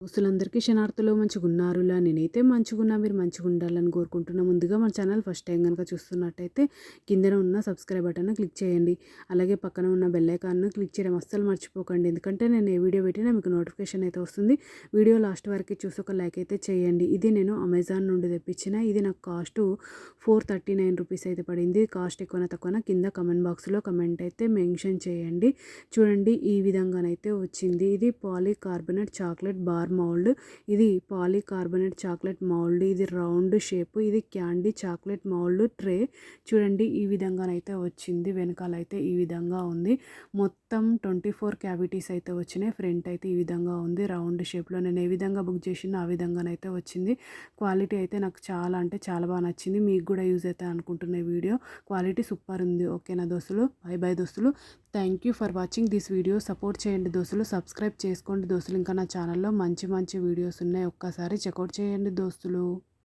దోస్తులందరికీ శనార్థులు మంచిగున్నారులా. నేనైతే మంచిగున్నా, మీరు మంచిగుండాలని కోరుకుంటున్నా. ముందుగా మన ఛానల్ ఫస్ట్ టైం కనుక చూస్తున్నట్టయితే కిందన ఉన్న సబ్స్క్రైబ్ బటన్ క్లిక్ చేయండి. అలాగే పక్కన ఉన్న బెల్ ఐకాన్ను క్లిక్ చేయడం అస్సలు మర్చిపోకండి. ఎందుకంటే నేను ఏ వీడియో పెట్టినా మీకు నోటిఫికేషన్ అయితే వస్తుంది. వీడియో లాస్ట్ వరకు చూసి ఒక లైక్ అయితే చేయండి. ఇది నేను అమెజాన్ నుండి తెప్పించిన. ఇది నాకు కాస్ట్ 439 రూపీస్ అయితే పడింది. కాస్ట్ ఎక్కువన తక్కువన కింద కమెంట్ బాక్స్లో కమెంట్ అయితే మెన్షన్ చేయండి. చూడండి ఈ విధంగానైతే వచ్చింది. ఇది పాలీకార్బోనేట్ చాక్లెట్ బార్ మౌల్డ్. ఇది పాలీకార్బోనేట్ చాక్లెట్ మౌల్డ్. ఇది రౌండ్ షేప్. ఇది క్యాండీ చాక్లెట్ మౌల్డ్ ట్రే. చూడండి ఈ విధంగానైతే వచ్చింది. వెనకాలైతే ఈ విధంగా ఉంది. మొత్తం 24 క్యావిటీస్ అయితే వచ్చినాయి. ఫ్రంట్ అయితే ఈ విధంగా ఉంది రౌండ్ షేప్లో. నేను ఏ విధంగా బుక్ చేసినా ఆ విధంగానైతే వచ్చింది. క్వాలిటీ అయితే నాకు చాలా అంటే చాలా బాగా నచ్చింది. మీకు కూడా యూజ్ అవుతుంది అనుకుంటున్న ఈ వీడియో. క్వాలిటీ సూపర్ ఉంది. ఓకేనా దోస్తులు? బై బై దోస్తులు. Thank you for watching this video. Support చేయండి దోస్తులు. సబ్స్క్రైబ్ చేసుకోండి దోస్తులు. ఇంకా నా ఛానల్లో మంచి మంచి వీడియోస్ ఉన్నాయి. ఒక్కసారి చెక్అవుట్ చేయండి దోస్తులు.